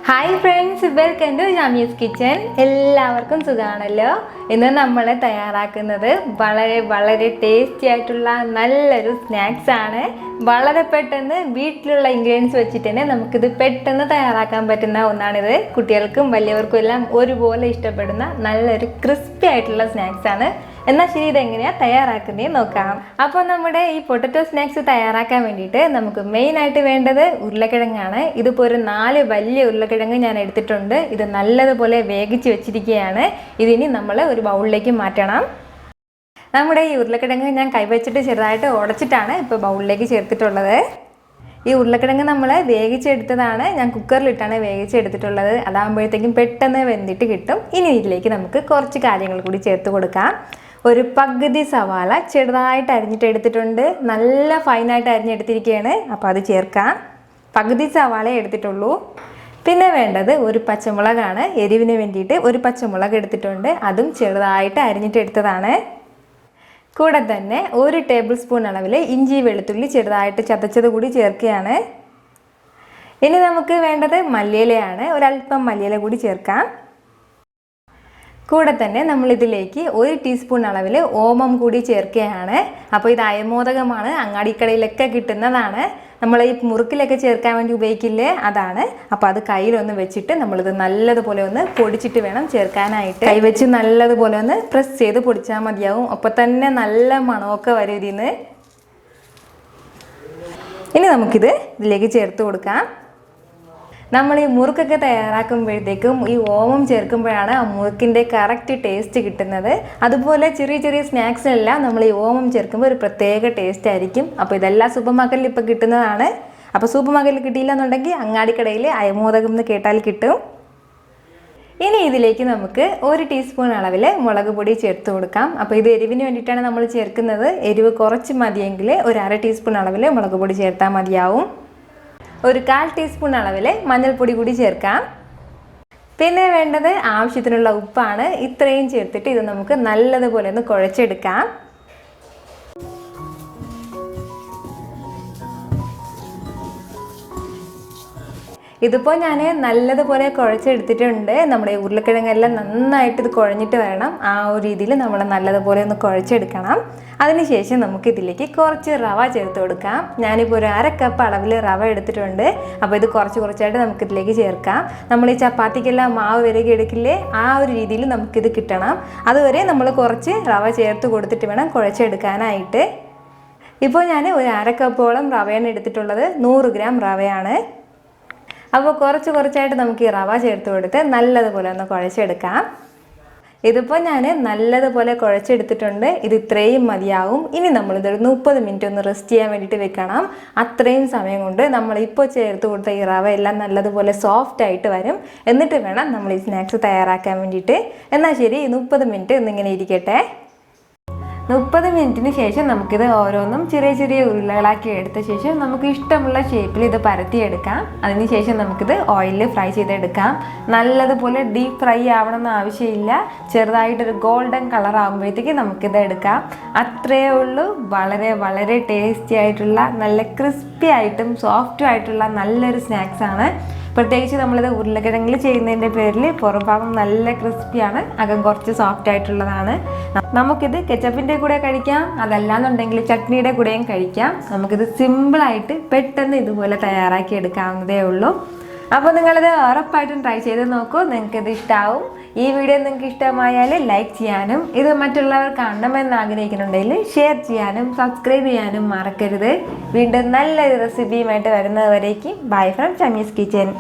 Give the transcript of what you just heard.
Hi friends, welcome to ജാമീസ് kitchen. എല്ലാവർക്കും സുഖമാണല്ലോ. ഇന്ന് നമ്മൾ തയ്യാറാക്കുന്നത് വളരെ വളരെ ടേസ്റ്റി ആയിട്ടുള്ള നല്ലൊരു സ്നാക്സ് ആണ്. വളരെ പെട്ടെന്ന് വീട്ടിലുള്ള ഇൻഗ്രീഡിയൻസ് വെച്ചിട്ട് തന്നെ നമുക്കിത് പെട്ടെന്ന് തയ്യാറാക്കാൻ പറ്റുന്ന ഒന്നാണിത്. കുട്ടികൾക്കും വലിയവർക്കും എല്ലാം ഒരുപോലെ ഇഷ്ടപ്പെടുന്ന നല്ലൊരു ക്രിസ്പി ആയിട്ടുള്ള സ്നാക്സ് ആണ്. എന്നാൽ ശരി, ഇതെങ്ങനെയാണ് തയ്യാറാക്കുന്നത് നോക്കാം. അപ്പോൾ നമ്മുടെ ഈ പൊട്ടറ്റോ സ്നാക്സ് തയ്യാറാക്കാൻ വേണ്ടിയിട്ട് നമുക്ക് മെയിനായിട്ട് വേണ്ടത് ഉരുളക്കിഴങ്ങാണ്. ഇതിപ്പോൾ ഒരു 4 വലിയ ഉരുളക്കിഴങ്ങ് ഞാൻ എടുത്തിട്ടുണ്ട്. ഇത് നല്ലതുപോലെ വേവിച്ച് വെച്ചിരിക്കുകയാണ്. ഇതിനി നമ്മൾ ഒരു ബൗളിലേക്ക് മാറ്റണം. നമ്മുടെ ഈ ഉരുളക്കിഴങ്ങ് ഞാൻ കൈവച്ചിട്ട് ചെറുതായിട്ട് ഉടച്ചിട്ടാണ് ഇപ്പോൾ ബൗളിലേക്ക് ചേർത്തിട്ടുള്ളത്. ഈ ഉരുളക്കിഴങ്ങ് നമ്മൾ വേവിച്ചെടുത്തതാണ്. ഞാൻ കുക്കറിലിട്ടാണ് വേവിച്ചെടുത്തിട്ടുള്ളത്. അതാകുമ്പോഴത്തേക്കും പെട്ടെന്ന് വെന്തിട്ട് കിട്ടും. ഇനി ഇതിലേക്ക് നമുക്ക് കുറച്ച് കാര്യങ്ങൾ കൂടി ചേർത്ത് കൊടുക്കാം. ഒരു പകുതി സവാള ചെറുതായിട്ട് അരിഞ്ഞിട്ട് എടുത്തിട്ടുണ്ട്. നല്ല ഫൈനായിട്ട് അരിഞ്ഞെടുത്തിരിക്കുകയാണ്. അപ്പോൾ അത് ചേർക്കാം. പകുതി സവാള എടുത്തിട്ടുള്ളൂ. പിന്നെ വേണ്ടത് ഒരു പച്ചമുളകാണ്. എരിവിന് വേണ്ടിയിട്ട് ഒരു പച്ചമുളക് എടുത്തിട്ടുണ്ട്. അതും ചെറുതായിട്ട് അരിഞ്ഞിട്ട് എടുത്തതാണ്. കൂടെ തന്നെ 1 ടേബിൾ സ്പൂൺ അളവിൽ ഇഞ്ചി വെളുത്തുള്ളി ചെറുതായിട്ട് ചതച്ചത് കൂടി ചേർക്കുകയാണ്. ഇനി നമുക്ക് വേണ്ടത് മല്ലിയിലയാണ്. ഒരല്പം മല്ലിയില കൂടി ചേർക്കാം. കൂടെ തന്നെ നമ്മളിതിലേക്ക് 1 ടീസ്പൂൺ അളവിൽ ഓമം കൂടി ചേർക്കുകയാണ്. അപ്പോൾ ഇത് അയമോദകമാണ്. അങ്ങാടിക്കടയിലൊക്കെ കിട്ടുന്നതാണ്. നമ്മൾ ഈ മുറുക്കിലൊക്കെ ചേർക്കാൻ വേണ്ടി ഉപയോഗിക്കില്ലേ, അതാണ്. അപ്പോൾ അത് കയ്യിലൊന്ന് വെച്ചിട്ട് നമ്മളിത് നല്ലതുപോലെ ഒന്ന് പൊടിച്ചിട്ട് വേണം ചേർക്കാനായിട്ട്. കൈവച്ച് നല്ലതുപോലെ ഒന്ന് പ്രസ് ചെയ്ത് പൊടിച്ചാൽ മതിയാവും. അപ്പോൾ തന്നെ നല്ല മണമൊക്കെ വരും ഇതിന്ന്. ഇനി നമുക്കിത് ഇതിലേക്ക് ചേർത്ത് കൊടുക്കാം. നമ്മൾ ഈ മുറുക്കൊക്കെ തയ്യാറാക്കുമ്പോഴത്തേക്കും ഈ ഓമം ചേർക്കുമ്പോഴാണ് ആ മുറുക്കിൻ്റെ കറക്റ്റ് ടേസ്റ്റ് കിട്ടുന്നത്. അതുപോലെ ചെറിയ ചെറിയ സ്നാക്സിനെല്ലാം നമ്മൾ ഈ ഓമം ചേർക്കുമ്പോൾ ഒരു പ്രത്യേക ടേസ്റ്റ് ആയിരിക്കും. അപ്പോൾ ഇതെല്ലാം സൂപ്പർ മാർക്കറ്റിൽ ഇപ്പോൾ കിട്ടുന്നതാണ്. അപ്പോൾ സൂപ്പർ മാർക്കറ്റിൽ കിട്ടിയില്ല എന്നുണ്ടെങ്കിൽ അങ്ങാടിക്കടയിൽ അയമോദകം എന്ന് കേട്ടാൽ കിട്ടും. ഇനി ഇതിലേക്ക് നമുക്ക് 1 ടീസ്പൂൺ അളവിൽ മുളക് പൊടി ചേർത്ത് കൊടുക്കാം. അപ്പോൾ ഇത് എരിവിന് വേണ്ടിയിട്ടാണ് നമ്മൾ ചേർക്കുന്നത്. എരിവ് കുറച്ച് മതിയെങ്കിൽ ഒരു 1/2 ടീസ്പൂൺ അളവിൽ മുളക് പൊടി ചേർത്താൽ മതിയാവും. ഒരു 1/4 ടീസ്പൂൺ അളവിൽ മഞ്ഞൾപ്പൊടി കൂടി ചേർക്കാം. പിന്നെ വേണ്ടത് ആവശ്യത്തിനുള്ള ഉപ്പാണ്. ഇത്രയും ചേർത്തിട്ട് ഇത് നമുക്ക് നല്ലതുപോലെ ഒന്ന് കുഴച്ചെടുക്കാം. ഇതിപ്പോൾ ഞാൻ നല്ലതുപോലെ കുഴച്ചെടുത്തിട്ടുണ്ട്. നമ്മുടെ ഉരുളക്കിഴങ്ങെല്ലാം നന്നായിട്ട് ഇത് കുഴഞ്ഞിട്ട് വരണം. ആ ഒരു രീതിയിൽ നമ്മൾ നല്ലതുപോലെ ഒന്ന് കുഴച്ചെടുക്കണം. അതിനുശേഷം നമുക്ക് ഇതിലേക്ക് കുറച്ച് റവ ചേർത്ത് കൊടുക്കാം. ഞാനിപ്പോൾ ഒരു 1/2 കപ്പ് അളവിൽ റവ എടുത്തിട്ടുണ്ട്. അപ്പോൾ ഇത് കുറച്ചായിട്ട് നമുക്കിതിലേക്ക് ചേർക്കാം. നമ്മൾ ഈ ചപ്പാത്തിക്കെല്ലാം മാവ് വിരകി എടുക്കില്ലേ, ആ ഒരു രീതിയിൽ നമുക്കിത് കിട്ടണം. അതുവരെ നമ്മൾ കുറച്ച് റവ ചേർത്ത് കൊടുത്തിട്ട് വേണം കുഴച്ചെടുക്കാനായിട്ട്. ഇപ്പോൾ ഞാൻ ഒരു 1/2 കപ്പോളം റവയാണ് എടുത്തിട്ടുള്ളത്. 100 ഗ്രാം റവയാണ്. അപ്പോൾ കുറച്ചായിട്ട് നമുക്ക് ഈ റവ ചേർത്ത് കൊടുത്ത് നല്ലതുപോലെ ഒന്ന് കുഴച്ചെടുക്കാം. ഇതിപ്പോൾ ഞാൻ നല്ലതുപോലെ കുഴച്ചെടുത്തിട്ടുണ്ട്. ഇത് ഇത്രയും മതിയാവും. ഇനി നമ്മളിതൊരു 30 മിനിറ്റ് ഒന്ന് റെസ്റ്റ് ചെയ്യാൻ വേണ്ടിയിട്ട് വെക്കണം. അത്രയും സമയം കൊണ്ട് നമ്മളിപ്പോൾ ചേർത്ത് കൊടുത്ത ഈ റവ എല്ലാം നല്ലതുപോലെ സോഫ്റ്റ് ആയിട്ട് വരും. എന്നിട്ട് വേണം നമ്മൾ ഈ സ്നാക്സ് തയ്യാറാക്കാൻ വേണ്ടിയിട്ട്. എന്നാൽ ശരി, 30 മിനിറ്റ് ഒന്നിങ്ങനെ ഇരിക്കട്ടെ. 30 മിനിറ്റിന് ശേഷം നമുക്കിത് ഓരോന്നും ചെറിയ ഉരുളകളാക്കി എടുത്ത ശേഷം നമുക്ക് ഇഷ്ടമുള്ള ഷേപ്പിൽ ഇത് പരത്തിയെടുക്കാം. അതിനുശേഷം നമുക്കിത് ഓയിലിൽ ഫ്രൈ ചെയ്തെടുക്കാം. നല്ലതുപോലെ ഡീപ്പ് ഫ്രൈ ആവണമെന്ന് ആവശ്യമില്ല. ചെറുതായിട്ടൊരു ഗോൾഡൻ കളർ ആകുമ്പോഴത്തേക്ക് നമുക്കിത് എടുക്കാം. അത്രയേ ഉള്ളൂ. വളരെ വളരെ ടേസ്റ്റി ആയിട്ടുള്ള നല്ല ക്രിസ്പി ആയിട്ടും സോഫ്റ്റും ആയിട്ടുള്ള നല്ലൊരു സ്നാക്സാണ്. പ്രത്യേകിച്ച് നമ്മളിത് ഉരുളക്കിഴങ്ങിൽ ചെയ്യുന്നതിൻ്റെ പേരിൽ പുറംഭാഗം നല്ല ക്രിസ്പിയാണ്, അകം കുറച്ച് സോഫ്റ്റ് ആയിട്ടുള്ളതാണ്. നമുക്കിത് കെച്ചപ്പിൻ്റെ കൂടെ കഴിക്കാം, അതല്ലാന്നുണ്ടെങ്കിൽ ചട്നിയുടെ കൂടെയും കഴിക്കാം. നമുക്കിത് സിമ്പിളായിട്ട് പെട്ടെന്ന് ഇതുപോലെ തയ്യാറാക്കി എടുക്കാവുന്നതേ ഉള്ളൂ. അപ്പോൾ നിങ്ങളിത് ഉറപ്പായിട്ടും ട്രൈ ചെയ്ത് നോക്കൂ. നിങ്ങൾക്കിത് ഇഷ്ടമാവും. ഈ വീഡിയോ നിങ്ങൾക്ക് ഇഷ്ടമായാൽ ലൈക്ക് ചെയ്യാനും ഇത് മറ്റുള്ളവർ കാണണമെന്ന് ആഗ്രഹിക്കുന്നുണ്ടെങ്കിൽ ഷെയർ ചെയ്യാനും സബ്സ്ക്രൈബ് ചെയ്യാനും മറക്കരുത്. വീണ്ടും നല്ലൊരു റെസിപ്പിയുമായിട്ട് വരുന്നതുവരേക്കും ബൈ ഫ്രം ഷമീസ് കിച്ചൻ.